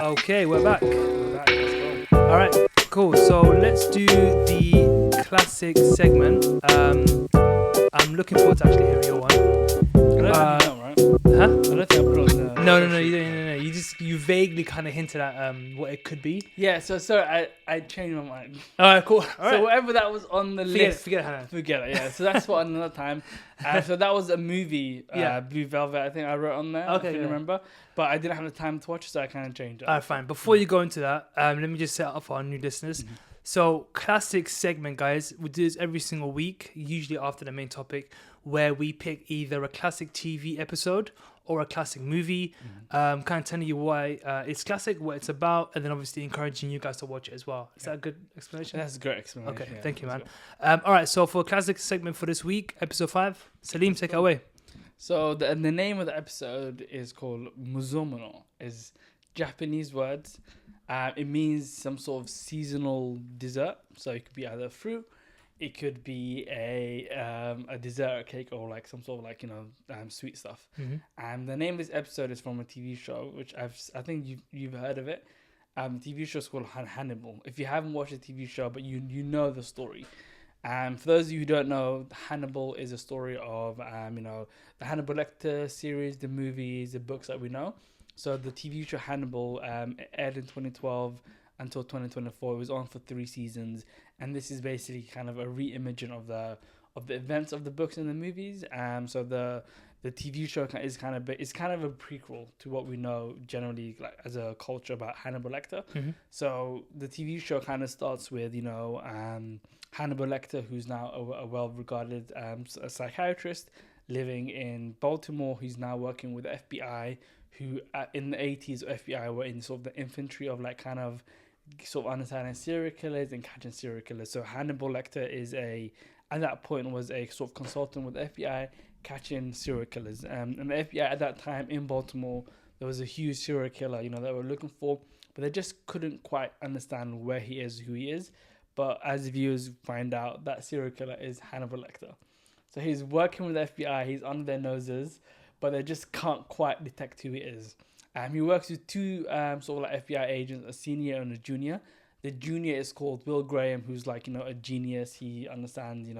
Okay, we're back. Let's go. All right, cool. So let's do the classic segment. I'm looking forward to actually hearing your one. I don't think you know, right? Huh? I don't think I put on the... No. You vaguely kind of hinted at what it could be. Yeah, so sorry, I changed my mind. All right, cool. All right. So whatever that was on the list... Forget it, Hannah. Forget it, yeah. So that's for another time. So that was a movie, Yeah. Blue Velvet, I think I wrote on there, Okay, if you yeah. remember. But I didn't have the time to watch it, so I kind of changed it. All right, fine. Before you go into that, let me just set up for our new listeners. Mm-hmm. So, classic segment, guys. We do this every single week, usually after the main topic, where we pick either a classic TV episode or a classic movie. Kind of telling you why it's classic, what it's about, and then obviously encouraging you guys to watch it as well. Is that a good explanation? That's a great explanation. Okay, yeah. thank you, man. That's All right, so for classic segment for this week, episode 5, Salim, take it away. good. So the name of the episode is called Muzomono. Is Japanese words. It means some sort of seasonal dessert. So it could be either fruit, it could be a dessert, a cake, or like some sort of sweet stuff. Mm-hmm. And the name of this episode is from a TV show, which I think you've heard of it. TV show is called Hannibal. If you haven't watched the TV show, but you know the story. For those of you who don't know, Hannibal is a story of the Hannibal Lecter series, the movies, the books that we know. So the TV show Hannibal aired in 2012 until 2024. It was on for 3 seasons, and this is basically kind of a re-imaging of the events of the books and the movies. So the TV show is kind of a prequel to what we know generally, like as a culture, about Hannibal Lecter. Mm-hmm. So the TV show kind of starts with Hannibal Lecter, who's now a well-regarded psychiatrist living in Baltimore. He's now working with the FBI, who in the 80s, FBI were in sort of the infantry of like kind of sort of understanding serial killers and catching serial killers. So Hannibal Lecter at that point was a sort of consultant with the FBI catching serial killers. And the FBI at that time in Baltimore, there was a huge serial killer, that they were looking for, but they just couldn't quite understand where he is, who he is. But as viewers find out, that serial killer is Hannibal Lecter. So he's working with the FBI, he's under their noses, but they just can't quite detect who he is. He works with 2 sort of like FBI agents, a senior and a junior. The junior is called Will Graham, who's like, a genius. He understands,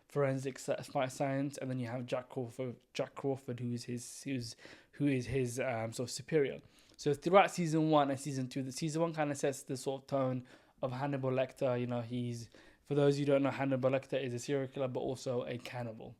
forensic science. And then you have Jack Crawford, who is his sort of superior. So throughout season 1 and season 2, the season 1 kind of sets the sort of tone of Hannibal Lecter. He's, for those who don't know, Hannibal Lecter is a serial killer, but also a cannibal.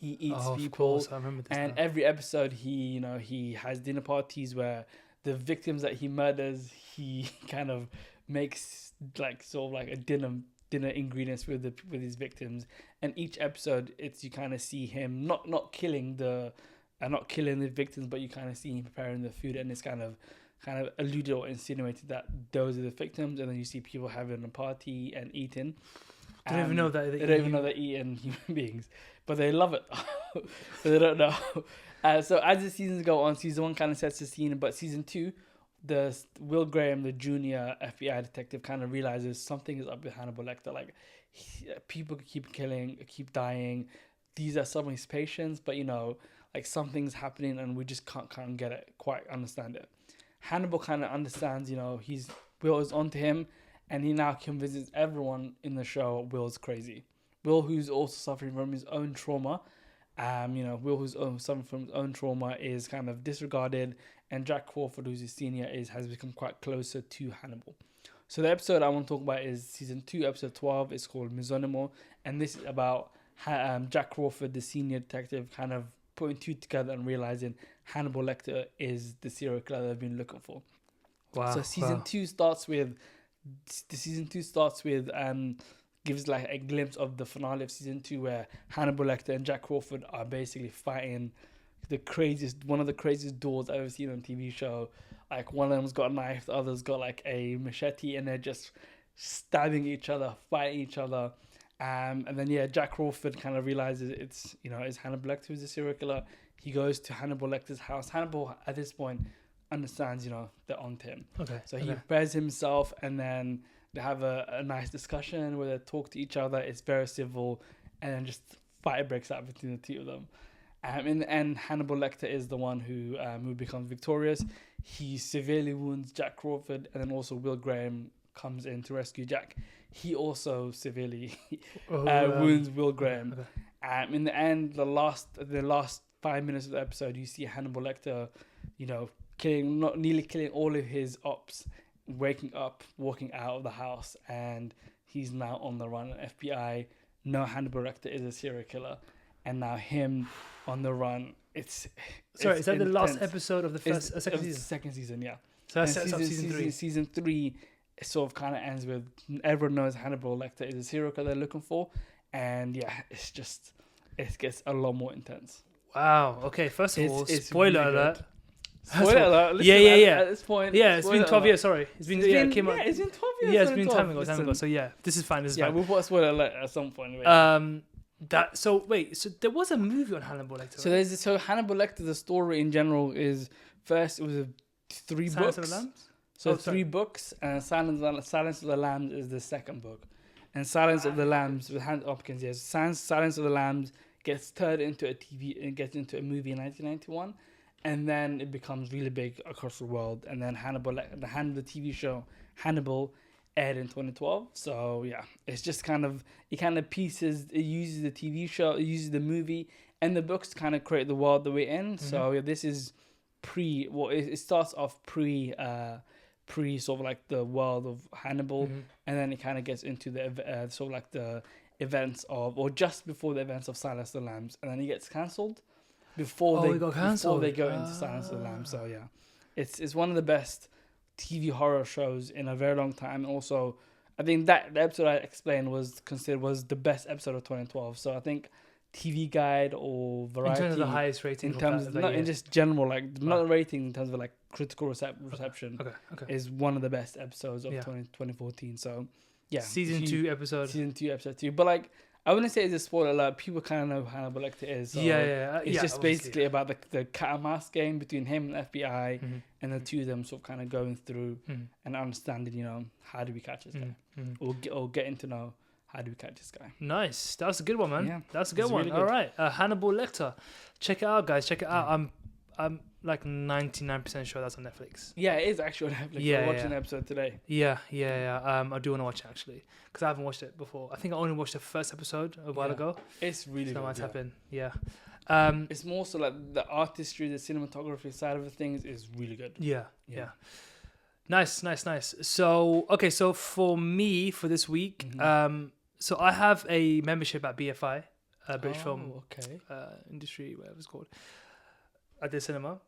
He eats people, of course, I remember this and now. every episode he has dinner parties where the victims that he murders, he kind of makes like sort of like a dinner ingredients with his victims. And each episode, you kind of see him not killing the victims, but you kind of see him preparing the food, and it's kind of alluded or insinuated that those are the victims, and then you see people having a party and eating. They don't even know that they don't even know they're eating human beings, but they love it. So they don't know. So as the seasons go on, season 1 kind of sets the scene, but season 2, the Will Graham, the junior FBI detective, kind of realizes something is up with Hannibal Lecter. Like people keep killing, keep dying. These are some of his patients, but like something's happening, and we just can't get it, quite understand it. Hannibal kind of understands, Will is onto him, and he now convinces everyone in the show Will's crazy. Will, who's also suffering from his own trauma, Will, who's suffering from his own trauma, is kind of disregarded, and Jack Crawford, who's his senior, has become quite closer to Hannibal. So the episode I want to talk about is season 2, episode 12. It's called Mizonimo, and this is about Jack Crawford, the senior detective, kind of putting 2 together and realizing Hannibal Lecter is the serial killer they've been looking for. Wow. So season 2 starts with gives like a glimpse of the finale of season 2, where Hannibal Lecter and Jack Crawford are basically fighting one of the craziest duels I've ever seen on a TV show. Like one of them's got a knife, the other's got like a machete, and they're just stabbing each other, fighting each other. And then Jack Crawford kind of realizes it's Hannibal Lecter who's the serial killer. He goes to Hannibal Lecter's house. Hannibal at this point understands they're onto him. Okay. So he prepares himself, and then they have a nice discussion where they talk to each other. It's very civil, and then just fight breaks out between the 2 of them. In the end, Hannibal Lecter is the one who becomes victorious. he severely wounds Jack Crawford, and then also Will Graham comes in to rescue Jack. He also severely wounds Will Graham. Okay. In the end, the last 5 minutes of the episode, you see Hannibal Lecter, nearly killing all of his ops, waking up, walking out of the house, and he's now on the run. FBI know Hannibal Lecter is a serial killer, and now him on the run. Is that intense. The last episode of the second season? Second season, yeah. So that sets up season 3. Season 3 sort of kind of ends with everyone knows Hannibal Lecter is a serial killer they're looking for, and yeah, it gets a lot more intense. Wow. Okay. First of all, spoiler really alert. Spoiler alert. Listen, Yeah. At this point, Yeah, it's been 12 years. Sorry, it's been it came out. Yeah, it's been 12 years. Yeah, it's been time ago. So yeah, this is fine. Yeah, we'll put a spoiler alert at some point. So there was a movie on Hannibal Lecter. So Hannibal Lecter, the story in general is first it was 3 Silence books. of the Lambs? So 3 books, and Silence of the Lambs is the second book, and Silence of the Lambs with Hans Hopkins. Yes, Silence of the Lambs gets turned into a movie in 1991, and then it becomes really big across the world. And then the TV show Hannibal aired in 2012. So yeah, it's just it uses the TV show, it uses the movie and the books to kind of create the world that we're in. Mm-hmm. So yeah, this is it starts off pre sort of like the world of Hannibal, mm-hmm. and then it kind of gets into the sort of like the events of, or just before the events of Silence of the Lambs, and then he gets cancelled before they go into Silence of the Lambs. So yeah, it's one of the best TV horror shows in a very long time. And also, I think that the episode I explained was considered the best episode of 2012. So I think TV Guide or Variety, in terms of the highest rating, in terms not in just general, like not rating in terms of like critical reception, okay. is one of the best episodes of 2014. So yeah, season 2 episode 2. But like, I wouldn't say it's a spoiler alert. People kind of know who Hannibal Lecter is. So it's just basically about the cat and mouse game between him and the FBI, mm-hmm. and the two of them sort of kind of going through mm-hmm. and understanding, how do we catch this guy, mm-hmm. or getting to know how do we catch this guy. Nice, that's a good one, man. Yeah, that's a good one. Really good. All right, Hannibal Lecter, check it out, guys. Check it out. I'm like 99% sure that's on Netflix. Yeah, it is actually on Netflix. We're watching the episode today. Yeah. I do want to watch it actually, because I haven't watched it before. I think I only watched the first episode a while ago. It's really good. So I might tap in. Yeah. It's more so like the artistry, the cinematography side of the things is really good. Yeah. Nice. So for me, for this week, mm-hmm. So I have a membership at BFI, British Film Industry, whatever it's called, at the cinema.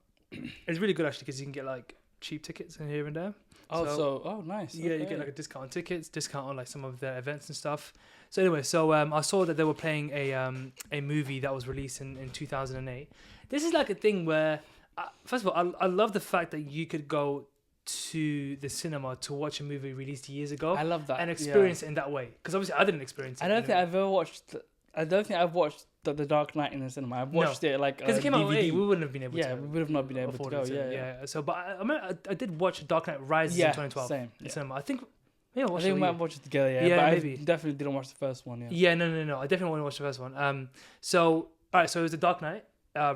It's really good actually, because you can get like cheap tickets in here and there. Nice. Yeah, you get like a discount on tickets, discount on like some of their events and stuff. So anyway, I saw that they were playing a movie that was released in 2008. This is like a thing where, first of all, I love the fact that you could go to the cinema to watch a movie released years ago. I love that. And experience it in that way. Because obviously I didn't experience it. I don't think I've watched The Dark Knight in the cinema. I've watched it like because it came out late. We wouldn't have been able to. Yeah, we would have not been able to go. Yeah. So, but I did watch Dark Knight Rises in 2012 same, in cinema. I think we might have watched it together. Yeah, but maybe. I definitely didn't watch the first one. Yeah. No. I definitely want to watch the first one. So it was The Dark Knight,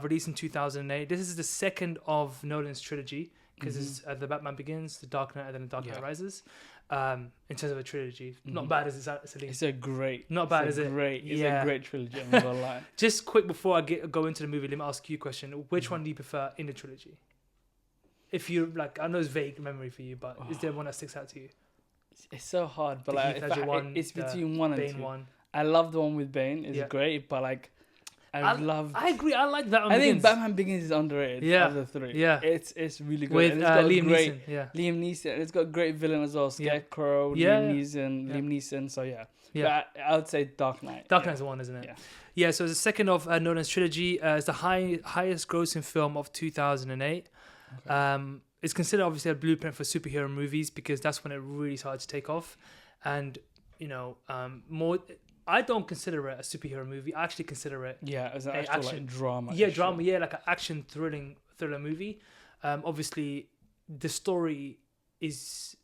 released in 2008. This is the second of Nolan's trilogy, because mm-hmm. it's The Batman Begins, The Dark Knight, and then The Dark Knight Rises. In terms of a trilogy, mm-hmm. not bad as it's a great. Not bad, is it? It's a great trilogy. I'm not gonna lie. Just quick before I go into the movie, let me ask you a question. Which one do you prefer in the trilogy? If you like, I know it's vague memory for you, but is there one that sticks out to you? It's so hard, but like, it's between 1 and Bane 2. One. I love the one with Bane. It's great, but like, I agree. I like that. I think Batman Begins is underrated. Of the 3. Yeah, it's really good. With Liam Neeson. Yeah, Liam Neeson. And it's got a great villain as well. Scarecrow. Liam Neeson. So yeah. But I would say Dark Knight. Dark Knight's the one, isn't it? Yeah. So it's the second of Nolan's trilogy. It's the highest grossing film of 2008. Okay. It's considered obviously a blueprint for superhero movies, because that's when it really started to take off, and more. I don't consider it a superhero movie. I actually consider it as an actual action drama. Yeah, drama. Yeah, like an action thriller movie. Obviously, the story is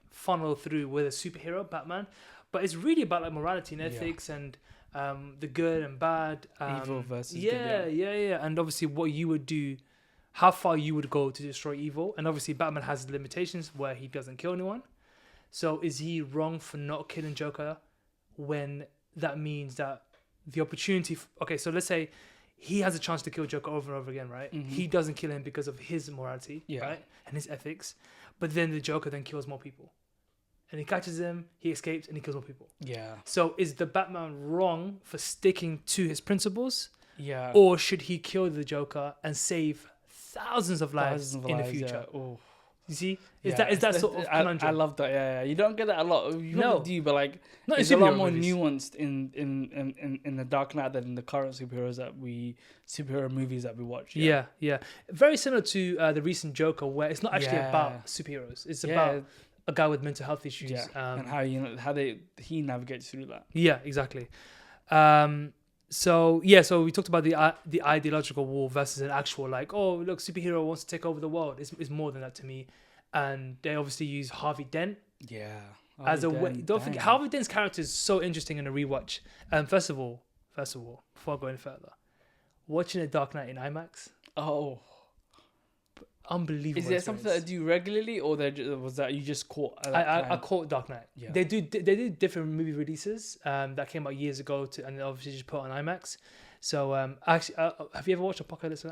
funneled through with a superhero, Batman, but it's really about like morality and ethics and the good and bad. Evil versus good. Yeah. And obviously, what you would do, how far you would go to destroy evil. And obviously, Batman has limitations where he doesn't kill anyone. So is he wrong for not killing Joker when that means that the opportunity... okay, so let's say he has a chance to kill Joker over and over again, right? Mhm. He doesn't kill him because of his morality, Yeah. right? And his ethics. But then the Joker then kills more people. And he catches him, he escapes, and he kills more people. Yeah. So is the Batman wrong for sticking to his principles? Yeah. Or should he kill the Joker and save thousands of lives Thousands of in lives, the future? Yeah. Oh. You see? Yeah, Is that sort of conundrum? I love that. Yeah, yeah. You don't get that a lot. You No. do, but like Not in it's a lot superhero more movies. nuanced in the Dark Knight than in the current superhero movies that we watch. Yeah, yeah. Very similar to the recent Joker, where it's not actually Yeah. about superheroes. It's Yeah. about a guy with mental health issues. Yeah. And how he navigates through that. Yeah, exactly. So we talked about the ideological war versus an actual like, oh look, superhero wants to take over the world. It's more than that to me. And they obviously use Harvey Dent Yeah. as a way. Don't forget, Harvey Dent's character is so interesting in a rewatch. First of all, before I go any further, watching a Dark Knight in IMAX, Oh. unbelievable. Is there something that I do regularly, or was that you just caught? At that I time? caught Dark Knight. Yeah. They do different movie releases that came out years ago and obviously just put on IMAX. So actually, have you ever watched Apocalypse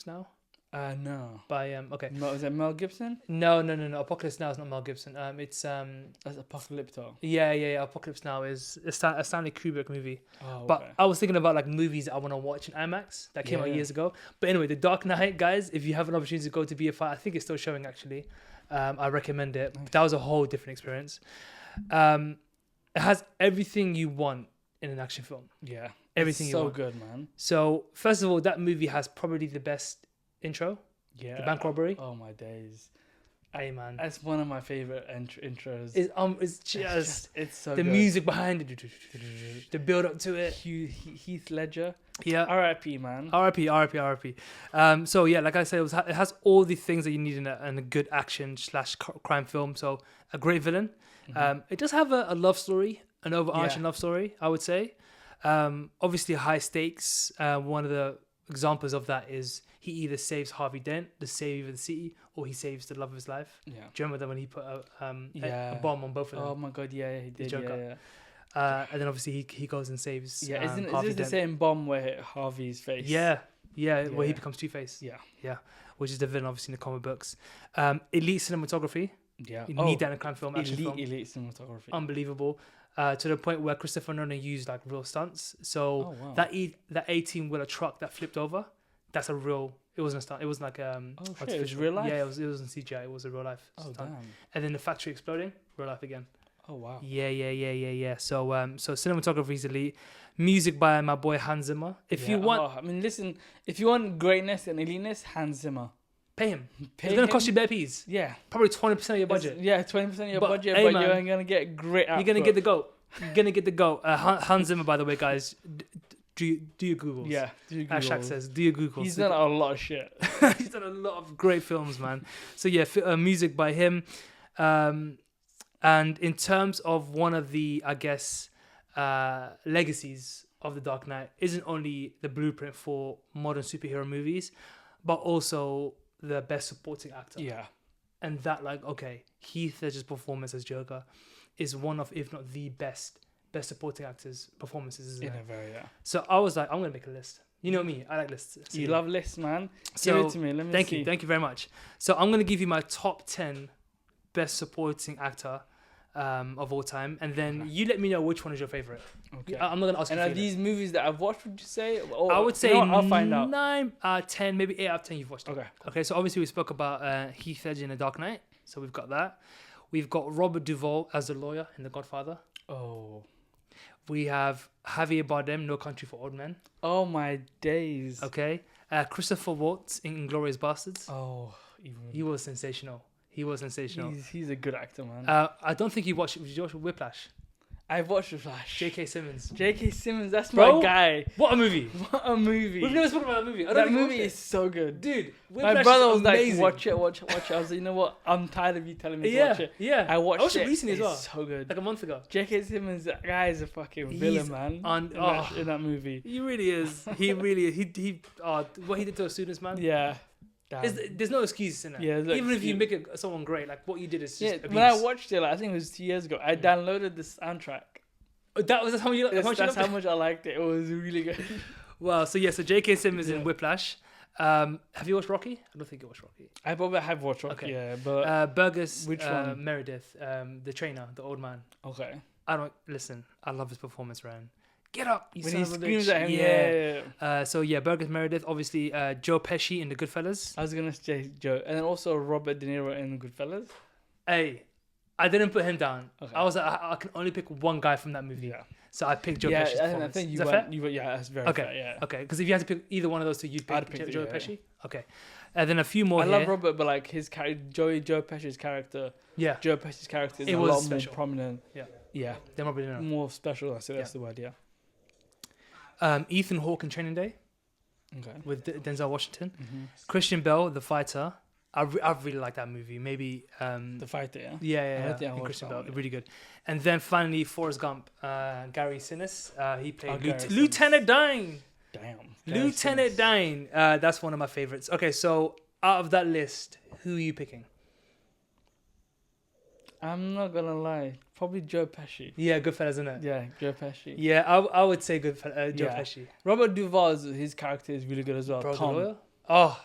Now? No. By okay. Is it Mel Gibson? No. Apocalypse Now is not Mel Gibson. It's That's Apocalypto. yeah. Apocalypse Now is a Stanley Kubrick movie. Oh, But okay. I was thinking about like movies that I want to watch in IMAX that came out Yeah. years ago. But anyway, The Dark Knight, guys, if you have an opportunity to go to BFI, I think it's still showing actually. I recommend it. Nice. That was a whole different experience. It has everything you want in an action film. Yeah. Everything It's you so want. good, man. So first of all, that movie has probably the best intro. Yeah. The bank robbery. Oh my days. Hey man, That's one of my favorite intros. it's just it's so the good. music behind it, the build up to it. Heath Ledger. Yeah. R.I.P. man. R.I.P. So yeah, like I said, it has all the things that you need in a good action / crime film. So a great villain. Mhm. It does have a love story, an overarching Yeah. love story, I would say. Obviously high stakes. One of the examples of that is he either saves Harvey Dent, the savior of the city, or he saves the love of his life. Yeah. Do you remember that when he put a Yeah. bomb on both of them? Oh my god, yeah, he did. Joker. Yeah. And then obviously he goes and saves. Yeah. Is Harvey this the Dent. same bomb where it hit Harvey's face? Yeah, where he Yeah. becomes Two-Face. Yeah. Which is the villain, obviously, in the comic books. Elite cinematography. Yeah. You need that in a crime film, action film. Elite cinematography. Unbelievable. To the point where Christopher Nolan used like real stunts. So Oh wow. that 18-wheeler truck that flipped over, that's a real. It wasn't a stunt. It wasn't like Oh shit! It was artificial. real life. Yeah, it wasn't CGI. It was a real life Oh stunt. damn. And then the factory exploding, real life again. Oh wow. Yeah. So cinematography is elite. Music by my boy Hans Zimmer. If you want, I mean, listen. If you want greatness and eliteness, Hans Zimmer. pay him. Pay It's gonna him. cost you bare peas. Yeah. Probably 20% of your budget. Yeah, 20% of your But, budget, hey, but man, you're gonna get great. You're gonna get the goat. You're gonna get the goat. Hans Zimmer, by the way, guys. Do your Googles. Yeah. As Shaq says, do your Googles. He's done a lot of shit. He's done a lot of great films, man. So yeah, music by him. And in terms of one of the, I guess, legacies of The Dark Knight, isn't only the blueprint for modern superhero movies, but also the best supporting actor. Yeah. And that, like, okay, Heath Ledger's performance as Joker is one of, if not the best supporting actors' performances, isn't In it? a very So I was like, I'm gonna make a list. You know me, I like lists. You love lists, man. So, Give it to me. Let me Thank see. you very much. So I'm gonna give you my top 10 best supporting actor of all time, and then Okay. you let me know which one is your favorite. Okay. I'm not gonna ask And you. are for these movies that I've watched? Would you say? Or, I would say you know what? I'll find out. 9 out of 10, maybe 8 out of 10 you've watched. Okay. Okay. So obviously we spoke about Heath Ledger in The Dark Knight, so we've got that. We've got Robert Duvall as the lawyer in The Godfather. Oh. We have Javier Bardem, No Country for Old Men. Oh my days. Okay. Christopher Waltz in Inglourious Bastards. Oh. Even. He was sensational. He's a good actor, man. I don't think you watched. Did you watch Whiplash? I've watched The Flash. J.K. Simmons. J.K. Simmons, that's Bro, my guy. What a movie! What a movie. We've never spoken about that movie. I don't That think you movie watched is so good. it. Dude. My Whiplash brother is was like, amazing. watch it. I was like, you know what? I'm tired of you telling me to Yeah, watch it. yeah. I watched it recently as well, It's so good. like a month ago. J.K. Simmons, that guy is a fucking He's villain, man. In that movie. He really is. He really. He. What he did to our students, man. Yeah. Damn. There's no excuses in it. Yeah, like, even if you make it someone great, like what you did is just abuse. when I watched it, like, I think it was 2 years ago, I downloaded the soundtrack. That's how you. That's how much I liked it. It was really good. Well, so J.K. Simmons in Whiplash. Have you watched Rocky? I don't think you watched Rocky. I probably have watched Rocky. Okay. Yeah, but Burgess, which one? Meredith, the trainer, the old man. okay. I don't listen. I love his performance, Ryan. Get up, you When son he of a screams bitch. at him, yeah. Burgess Meredith, obviously Joe Pesci in The Goodfellas. I was gonna say Joe, and then also Robert De Niro in Goodfellas. Hey, I didn't put him down. Okay. I was like, I can only pick one guy from that movie. Yeah. So I picked Joe Yeah, Pesci's I performance. think you Is that went. fair? You went. Yeah, that's very Okay. fair. Yeah. Okay, because if you had to pick either one of those two, you'd I'd pick pick Joe yeah. Pesci. Okay, and then a few more. I here. love Robert, but like his character, Joe Pesci's character. Yeah, Joe Pesci's character is It a was lot special. more prominent. Yeah. Yeah. then Robert De Niro. More special. I say that's the word. Yeah. Ethan Hawke in Training Day Okay. with Denzel Washington. Mm-hmm. Christian Bale, The Fighter. I really like that movie. Maybe The Fighter. Yeah. yeah. don't think I I think watched Christian that Bale, one, really good. And then finally Forrest Gump, Gary Sinise. He played Gary Sinise. Lieutenant Dine. Damn. Lieutenant Dine. That's one of my favorites. Okay, so out of that list, who are you picking? I'm not gonna lie. Probably Joe Pesci. Yeah, Goodfellas, isn't it? Yeah, Joe Pesci. Yeah, I would say Joe Yeah. Pesci. Robert Duvall's his character is really good as well. Bro, the Tom. lawyer? Oh,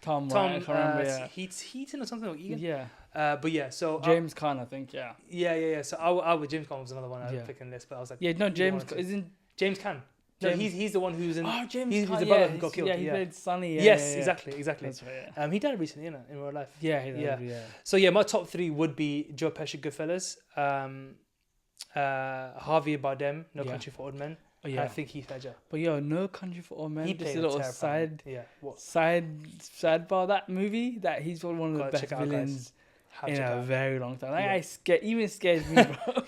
Tom. Tom. Right, I can't remember. Yeah. Heaton or something like Egan. Yeah. But yeah, so James Caan, I think. Yeah. yeah. So I would James Caan was another one I Yeah. would pick in this, but I was like, Yeah. No, either James one or two. isn't. James Caan. No, James- he's the one who's in. Oh, James he's Caan. the Yeah, brother who got killed. Yeah, he Yeah. played Sonny. Yeah, Yes, yeah, yeah. exactly. That's right. Yeah. He died recently, in real life. Yeah, he Yeah. does, yeah. So yeah, my top three would be Joe Pesci, Goodfellas, Javier Bardem, No Yeah. Country for Old Men. Oh, And yeah. I think Heath Ledger. But yo, No Country for Old Men. He Just played a little terrifying. side Yeah. What? sidebar. That movie. That he's one of the Gotta best check it out, guys. villains Have in to check a it out. very long time. That Yeah. guy even scares me, bro.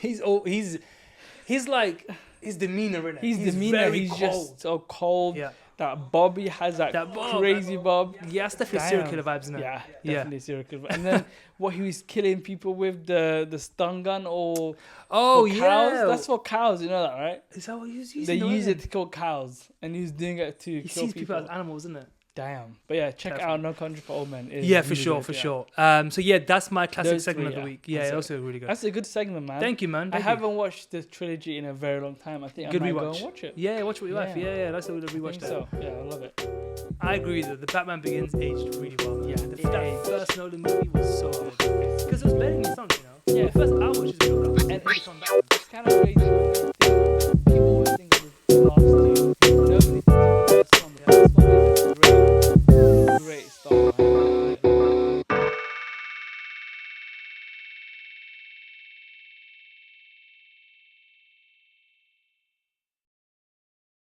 He's like his demeanor in it. He's demeanor. very He's cold. just so cold. Yeah. That Bob he has that bob, crazy Bob. Yeah, that's definitely serial Damn. killer vibes, isn't it? Yeah, Yeah. definitely serial killer. And then what he was killing people with the stun gun or Oh for yeah. cows. That's for cows. You know that, right? Is that what he was using? They use though, it to kill cows, and he was doing it to He kill sees people as animals, isn't it? Damn. But yeah, check Terrifying. out No Country for Old Men. It is Yeah, for really sure, good, for yeah. sure. So yeah, that's my classic Those segment three, of the yeah. week. Yeah, That's it. also really good. That's a good segment, man. Thank you, man. I Thank you. haven't watched the trilogy in a very long time. I think Good I might rewatch. go and watch it. Yeah, watch it with your wife. Yeah. Yeah, that's a good I rewatch. think That. so. Yeah, I love it. I agree with it. The Batman Begins aged really well. Yeah, that aged. first Nolan movie was so good because it was better than songs, you know. Yeah. The first hour was just built up. And it's kind of crazy.